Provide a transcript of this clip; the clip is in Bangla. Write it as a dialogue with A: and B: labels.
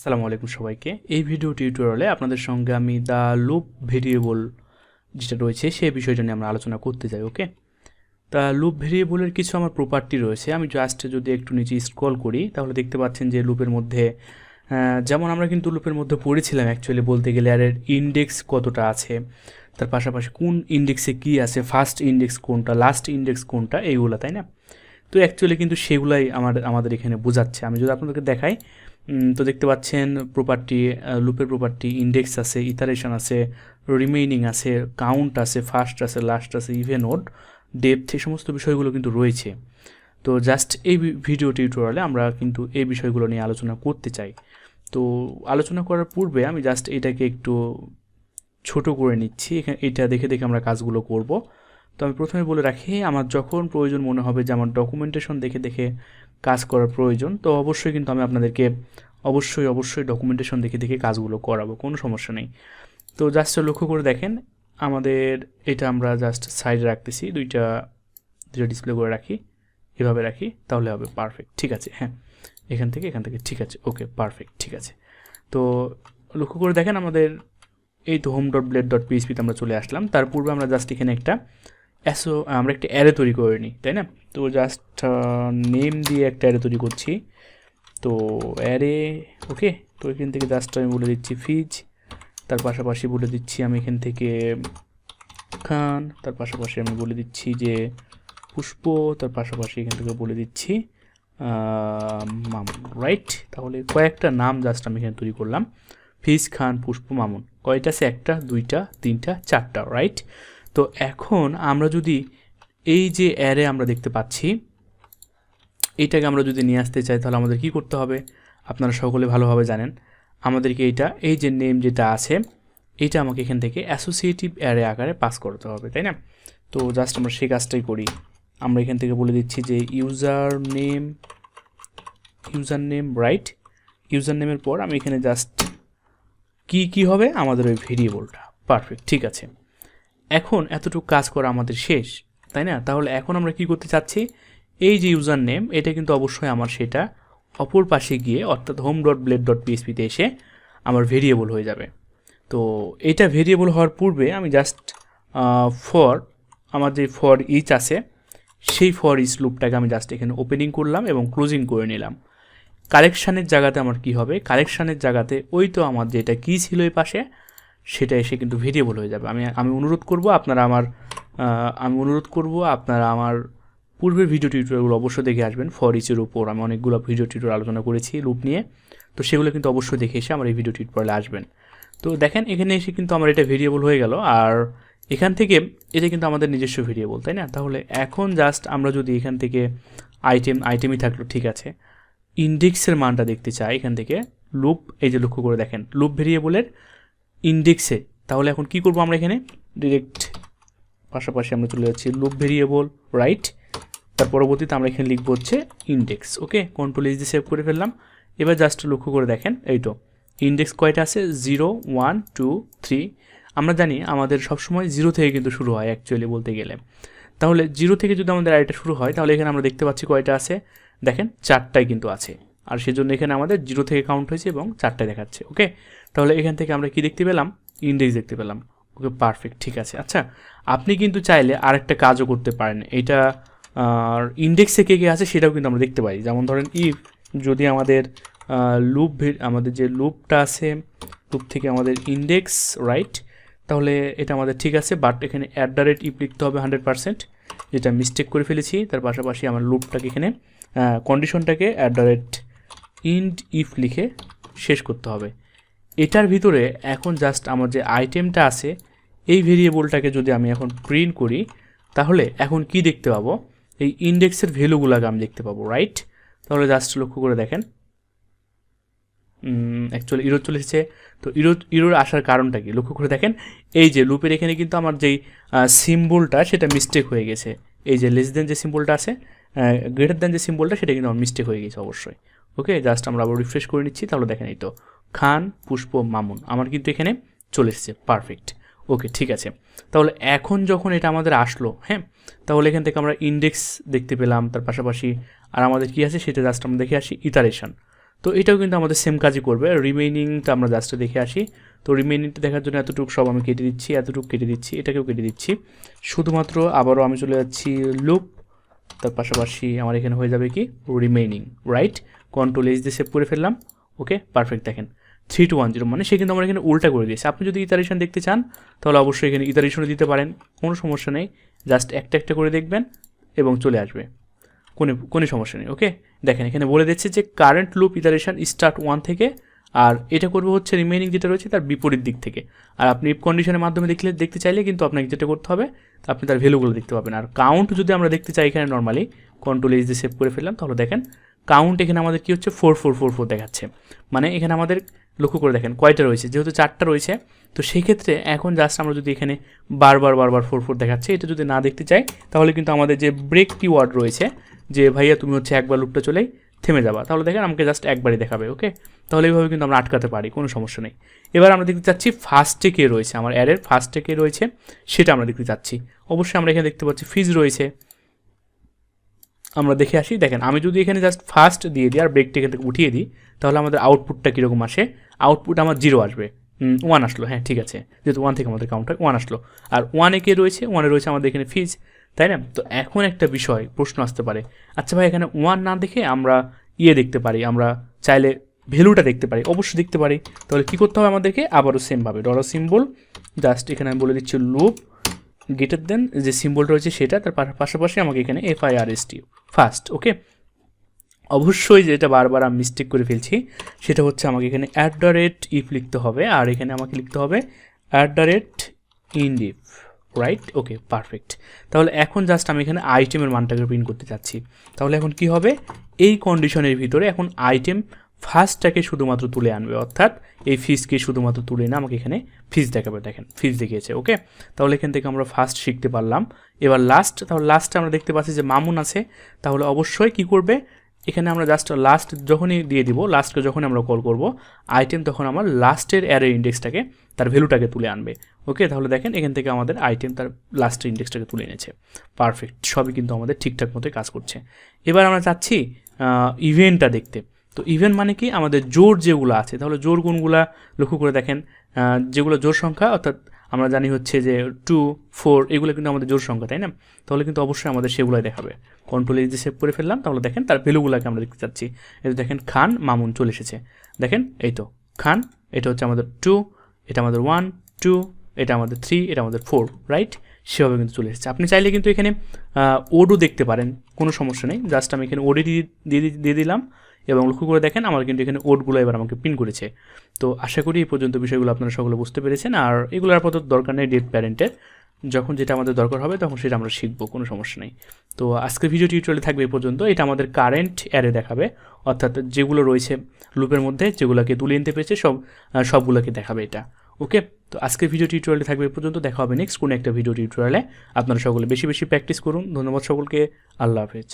A: আসসালামু আলাইকুম সবাইকে। এই ভিডিও টিউটোরিয়ালে আপনাদের সঙ্গে আমি দ্য লুপ ভেরিয়েবল যেটা রয়েছে সেই বিষয়টা নিয়ে আমরা আলোচনা করতে যাই। ওকে, তা লুপ ভেরিয়েবলের কিছু আমার প্রপার্টি রয়েছে। আমি জাস্ট যদি একটু নিচে স্ক্রল করি তাহলে দেখতে পাচ্ছেন যে লুপের মধ্যে যেমন আমরা কিন্তু লুপের মধ্যে পড়েছিলাম অ্যাকচুয়ালি বলতে গেলে আর এর ইন্ডেক্স কতটা আছে, তার পাশাপাশি কোন ইন্ডেক্সে কী আছে, ফার্স্ট ইন্ডেক্স কোনটা, লাস্ট ইন্ডেক্স কোনটা, এইগুলো, তাই না? তো অ্যাকচুয়ালি কিন্তু সেগুলাই আমাদের এখানে বোঝাচ্ছে। আমি যদি আপনাদেরকে দেখাই তো দেখতে পাচ্ছেন প্রপার্টি, লুপের প্রপার্টি, ইন্ডেক্স আছে, ইটারেশন আছে, রিমেইনিং আছে, কাউন্ট আছে, ফার্স্ট আছে, লাস্ট আছে, ইভেন ওড, ডেপথ, এই সমস্ত বিষয়গুলো কিন্তু রয়েছে। তো জাস্ট এই ভিডিও টিউটোরিয়ালে আমরা কিন্তু এই বিষয়গুলো নিয়ে আলোচনা করতে চাই। তো আলোচনা করার পূর্বে আমি জাস্ট এটাকে একটু ছোট করে নিচ্ছি, এখানে এটা দেখে দেখে আমরা কাজগুলো করব। তো আমি প্রথমে বলে রাখি, আমার যখন প্রয়োজন মনে হবে যে আমার ডকুমেন্টেশন দেখে দেখে কাজ করার প্রয়োজন, তো অবশ্যই কিন্তু আমি আপনাদেরকে অবশ্যই ডকুমেন্টেশন দেখে দেখে কাজগুলো করাবো, কোনো সমস্যা নেই। তো জাস্ট লক্ষ্য করে দেখেন আমাদের এটা আমরা জাস্ট সাইডে রাখতেছি, দুইটা ডিসপ্লে করে রাখি, এভাবে রাখি, তাহলে হবে পারফেক্ট। ঠিক আছে, হ্যাঁ, এখান থেকে ঠিক আছে, ওকে পারফেক্ট, ঠিক আছে। তো লক্ষ্য করে দেখেন আমাদের এই তো home.blade.php তে আমরা চলে আসলাম। তার পূর্বে আমরা জাস্ট এখানে আমরা একটা অ্যারে তৈরি করে নিই, তাই না? তো জাস্ট নেম দিয়ে একটা অ্যারে তৈরি করছি। তো অ্যারে, ওকে, তো এখান থেকে জাস্ট আমি বলে দিচ্ছি ফিজ, তার পাশাপাশি বলে দিচ্ছি আমি এখান থেকে খান, তার পাশাপাশি আমি বলে দিচ্ছি যে পুষ্প, তার পাশাপাশি এখান থেকে বলে দিচ্ছি মামুন, রাইট? তাহলে কয়েকটা নাম জাস্ট আমি এখানে তৈরি করলাম, ফিজ, খান, পুষ্প, মামুন। কয়টা আছে? একটা, দুইটা, তিনটা, চারটা, রাইট? তো এখন আমরা যদি এই যে অ্যারে আমরা দেখতে পাচ্ছি এইটাকে আমরা যদি নিয়ে আসতে চাই তাহলে আমাদের কি করতে হবে? আপনারা সকলে ভালোভাবে জানেন, আমাদেরকে এই যে নেম যেটা আছে এইটা আমাকে এখান থেকে অ্যাসোসিয়েটিভ অ্যারে আকারে পাস করতে হবে, তাই না? তো জাস্ট আমরা সেই কাজটাই করি। আমরা এখান থেকে বলে দিচ্ছি যে ইউজার নেম, রাইট? ইউজার নেমের পর আমি এখানে জাস্ট কি হবে আমাদের ওই ভেরিয়েবলটা, পারফেক্ট, ঠিক আছে। এখন এতটুকু কাজ করা আমাদের শেষ, তাই না? তাহলে এখন আমরা কি করতে চাচ্ছি, এই যে ইউজার নেম এটা কিন্তু অবশ্যই আমার সেটা অপর পাশে গিয়ে অর্থাৎ home.blade.php তে এসে আমার ভেরিয়েবল হয়ে যাবে। তো এটা ভেরিয়েবল হওয়ার পূর্বে আমি জাস্ট আমার যে ফর ইচ আছে সেই ফর ইচ লুপটাকে আমি জাস্ট এখানে ওপেনিং করলাম এবং ক্লোজিং করে নিলাম। কালেকশানের জায়গাতে আমার কি হবে? কালেকশানের জায়গাতে ওই তো আমার যেটা কি ছিল এই পাশে সেটা এসে কিন্তু ভেরিয়েবল হয়ে যাবে। আমি অনুরোধ করব আপনারা আমার পূর্বের ভিডিও টিউটোরিয়ালগুলো অবশ্যই দেখে আসবেন। ফর ইচের উপর আমি অনেকগুলো ভিডিও টিউটোরিয়াল আলোচনা করেছি লুপ নিয়ে, তো সেগুলো কিন্তু অবশ্যই দেখে এসে আমার এই ভিডিও টিউটোরিয়ালে আসবেন। তো দেখেন এখানে এসে কিন্তু আমার এটা ভেরিয়েবল হয়ে গেল, আর এখান থেকে এটা কিন্তু আমাদের নিজস্ব ভেরিয়েবল, তাই না? তাহলে এখন জাস্ট আমরা যদি এখান থেকে আইটেমই থাকলো, ঠিক আছে, ইন্ডেক্সের মানটা দেখতে চাই এখান থেকে লুপ, এই যে লক্ষ্য করে দেখেন লুপ ভেরিয়েবলের ইন্ডেক্সে, তাহলে এখন কি করব আমরা এখানে ডিরেক্ট পাশাপাশি আমরা চলে যাচ্ছি লুপ ভেরিয়েবল, রাইট? তার পরবর্তীতে আমরা এখানে লিখবো হচ্ছে ইন্ডেক্স, ওকে, কন্ট্রোল এস দিয়ে সেভ করে ফেললাম। এবার জাস্ট লক্ষ্য করে দেখেন এই তো ইন্ডেক্স কয়টা আছে? 0, 1, 2, 3। আমরা জানি আমাদের সবসময় 0 থেকে কিন্তু শুরু হয় অ্যাকচুয়ালি বলতে গেলে। তাহলে 0 থেকে যদি আমাদের আইটা শুরু হয় তাহলে এখানে আমরা দেখতে পাচ্ছি কয়টা আছে, দেখেন 4টাই কিন্তু আছে, আর সেজন্য এখানে আমাদের 0 থেকে কাউন্ট হয়েছে এবং 4টাই দেখাচ্ছে, ওকে। তাহলে এখান থেকে আমরা কি দেখতে পেলাম? ইন্ডেক্স দেখতে পেলাম, ওকে পারফেক্ট, ঠিক আছে। আচ্ছা, আপনি কিন্তু চাইলে আরেকটা কাজও করতে পারেন, এটা আর ইন্ডেক্সে কে আছে সেটাও কিন্তু আমরা দেখতে পাই। যেমন ধরেন ইফ যদি আমাদের আমাদের যে লুপটা আছে লুপ থেকে আমাদের ইন্ডেক্স, রাইট? তাহলে এটা আমাদের ঠিক আছে, বাট এখানে @if লিখতে হবে 100%, যেটা মিস্টেক করে ফেলেছি। তার পাশাপাশি আমার লুপটাকে এখানে কন্ডিশনটাকে @end if লিখে শেষ করতে হবে। এটার ভিতরে এখন জাস্ট আমার যে আইটেমটা আছে এই ভেরিয়েবলটাকে যদি আমি এখন প্রিন্ট করি তাহলে এখন কি দেখতে পাবো? এই ইন্ডেক্সের ভ্যালুগুলোকে আমি দেখতে পাবো, রাইট? তাহলে জাস্ট লক্ষ্য করে দেখেন অ্যাকচুয়ালি ইরোর চলে এসেছে। তো ইরোর আসার কারণটা কি লক্ষ্য করে দেখেন, এই যে লুপের এখানে কিন্তু আমার যেই সিম্বলটা সেটা মিস্টেক হয়ে গেছে। এই যে লেস দেন যে সিম্বলটা আছে, গ্রেটার দেন যে সিম্বলটা, সেটা কিন্তু আমার মিস্টেক হয়ে গেছে অবশ্যই, ওকে। জাস্ট আমরা আবার রিফ্রেশ করে নিচ্ছি, তাহলে দেখেন এই তো খান, পুষ্প, মামুন আমার কিন্তু এখানে চলে এসেছে, পারফেক্ট, ওকে, ঠিক আছে। তাহলে এখন যখন এটা আমাদের আসলো, হ্যাঁ, তাহলে এখান থেকে আমরা ইন্ডেক্স দেখতে পেলাম, তার পাশাপাশি আর আমাদের কী আছে সেটা জাস্ট আমরা দেখে আসি ইটারেশন। তো এটাও কিন্তু আমাদের সেম কাজই করবে। রিমেইনিংটা আমরা জাস্ট দেখে আসি। তো রিমেইনিংটা দেখার জন্য এতটুকু সব আমি কেটে দিচ্ছি, এতটুকু কেটে দিচ্ছি, এটাকেও কেটে দিচ্ছি। শুধুমাত্র আবারও আমি চলে যাচ্ছি লুপ, তার পাশাপাশি আমার এখানে হয়ে যাবে কি রিমেইনিং, রাইট। কন্ট্রোল এইচ দিয়ে সেভ করে ফেললাম। ওকে, পারফেক্ট। দেখেন 3 to 1 0 মানে সে কিন্তু আমার এখানে উল্টা করে দিয়েছে। আপনি যদি ইটারেশন দেখতে চান তাহলে অবশ্যই এখানে ইটারেশনও দিতে পারেন, কোনো সমস্যা নেই। জাস্ট একটা একটা করে দেখবেন এবং চলে আসবে, কোনো সমস্যা নেই। ওকে, দেখেন এখানে বলে দিচ্ছে যে কারেন্ট লুপ ইটারেশন স্টার্ট 1 থেকে, আর এটা করবে হচ্ছে রিমেইনিং যেটা রয়েছে তার বিপরীত দিক থেকে। আর আপনি ইফ কন্ডিশনের মাধ্যমে দেখতে চাইলে কিন্তু আপনাকে যেটা করতে হবে, আপনি তার ভ্যালুগুলো দেখতে পাবেন। আর কাউন্ট যদি আমরা দেখতে চাই এখানে নর্মালি কন্ট্রোল এইচ দিয়ে সেভ করে ফেললাম, তাহলে দেখেন কাউন্ট এখানে আমাদের কী হচ্ছে 4444 দেখাচ্ছে। মানে এখানে আমাদের লক্ষ্য করে দেখেন কয়টা রয়েছে, যেহেতু 4টা রয়েছে। তো সেক্ষেত্রে এখন জাস্ট আমরা যদি এখানে বারবার 44 দেখাচ্ছে, এটা যদি না দেখতে চাই তাহলে কিন্তু আমাদের যে ব্রেক কিওয়ার্ড রয়েছে, যে ভাইয়া তুমি হচ্ছে একবার লুপটা চলেই থেমে যাবা, তাহলে দেখেন আমাকে জাস্ট একবারই দেখাবে। ওকে, তাহলে এইভাবে কিন্তু আমরা আটকাতে পারি, কোনো সমস্যা নেই। এবার আমরা দেখতে চাচ্ছি ফার্স্টে কে রয়েছে, আমার অ্যারের ফার্স্টে কে রয়েছে সেটা আমরা দেখতে চাচ্ছি। অবশ্যই আমরা এখানে দেখতে পাচ্ছি ফিজ রয়েছে, আমরা দেখে আসি। দেখেন আমি যদি এখানে জাস্ট ফার্স্ট দিয়ে দিই আর ব্রেকটা এখান থেকে উঠিয়ে দিই, তাহলে আমাদের আউটপুটটা কীরকম আসে, আউটপুট আমার 0 আসবে। 1 আসলো, হ্যাঁ ঠিক আছে, যেহেতু 1 থেকে আমাদের কাউন্ট হয় 1 আসলো। আর 1-এ কে রয়েছে, 1-এ রয়েছে আমাদের এখানে ফিজ, তাই না? তো এখন একটা বিষয় প্রশ্ন আসতে পারে, আচ্ছা ভাই এখানে 1 না দেখে আমরা দেখতে পারি, আমরা চাইলে ভ্যালুটা দেখতে পারি, অবশ্যই দেখতে পারি। তাহলে কী করতে হবে আমাদেরকে, আবারও সেমভাবে ডলার সিম্বল, জাস্ট এখানে আমি বলে দিচ্ছি লুপ গ্রেটার দেন যে সিম্বলটা রয়েছে সেটা, তার পাশাপাশি আমাকে এখানে FIRST ফার্স্ট। ওকে, অবশ্যই যেটা বারবার আমি মিস্টেক করে ফেলছি সেটা হচ্ছে আমাকে এখানে @if লিখতে হবে, আর এখানে আমাকে লিখতে হবে @indif, রাইট। ওকে, পারফেক্ট। তাহলে এখন জাস্ট আমি এখানে আইটেমের মানটাকে প্রিন্ট করতে চাচ্ছি। তাহলে এখন কি হবে, এই কন্ডিশনের ভিতরে এখন আইটেম ফার্স্টটাকে শুধুমাত্র তুলে আনবে, অর্থাৎ এই ফিজকে শুধুমাত্র তুলে না আমাকে এখানে ফিজ দেখাবে। দেখেন ফিজ দেখিয়েছে। ওকে, তাহলে এখান থেকে আমরা ফার্স্ট শিখতে পারলাম। এবার লাস্ট, তাহলে লাস্টে আমরা দেখতে পাচ্ছি যে মামুন আছে, তাহলে অবশ্যই কি করবে, এখানে আমরা জাস্ট লাস্ট যখনই দিয়ে দিব, লাস্টকে যখনই আমরা কল করব আইটেম, তখন আমার লাস্টের অ্যারে ইন্ডেক্সটাকে তার ভ্যালুটাকে তুলে আনবে। ওকে, তাহলে দেখেন এখান থেকে আমাদের আইটেম তার লাস্টের ইন্ডেক্সটাকে তুলে এনেছে। পারফেক্ট, সবই কিন্তু আমাদের ঠিকঠাক মতোই কাজ করছে। এবার আমরা চাচ্ছি ইভেন্টটা দেখতে। তো ইভেন্ট মানে কি, আমাদের জোর যেগুলো আছে, তাহলে জোর কোনগুলা লক্ষ্য করে দেখেন, যেগুলো জোর সংখ্যা, অর্থাৎ আমরা জানি হচ্ছে যে 2, 4 এগুলো কিন্তু আমাদের জোর সংখ্যা, তাই না? তাহলে কিন্তু অবশ্যই আমাদের সেগুলোই দেখাবে। কন্ট্রোল এইচ দিয়ে সেভ করে ফেললাম, তাহলে দেখেন তার ভ্যালুগুলোকে আমরা দেখতে চাচ্ছি। এটা দেখেন খান মামুন চলে এসেছে, দেখেন এই তো খান, এটা হচ্ছে আমাদের 2, এটা আমাদের 1, 2, এটা আমাদের 3, এটা আমাদের 4, রাইট। সেভাবে কিন্তু চলে এসেছে। আপনি চাইলে কিন্তু এখানে ওডও দেখতে পারেন, কোনো সমস্যা নেই। জাস্ট আমি এখানে ওডি দিয়ে দিলাম এবং লক্ষ্য করে দেখেন আমার কিন্তু এখানে ওডগুলো এবার আমাকে পিন করেছে। তো আশা করি এই পর্যন্ত বিষয়গুলো আপনারা সকলে বুঝতে পেরেছেন। আর এগুলোর আপাতত দরকার নেই ডেট প্যারেন্টের, যখন যেটা আমাদের দরকার হবে তখন সেটা আমরা শিখবো, কোনো সমস্যা নেই। তো আজকের ভিডিও টিউটোরিয়ালে থাকবে এই পর্যন্ত। এটা আমাদের কারেন্ট অ্যারে দেখাবে, অর্থাৎ যেগুলো রয়েছে লুপের মধ্যে যেগুলোকে তুলে নিতে পেরেছে সবগুলোকে দেখাবে এটা। ওকে, তো আজকের ভিডিও টিউটোরিয়ালে থাকবে এই পর্যন্ত। দেখা হবে নেক্সট কোনো একটা ভিডিও টিউটোরিয়ালে। আপনারা সকলে বেশি বেশি প্র্যাকটিস করুন। ধন্যবাদ সকলকে, আল্লাহ হাফেজ।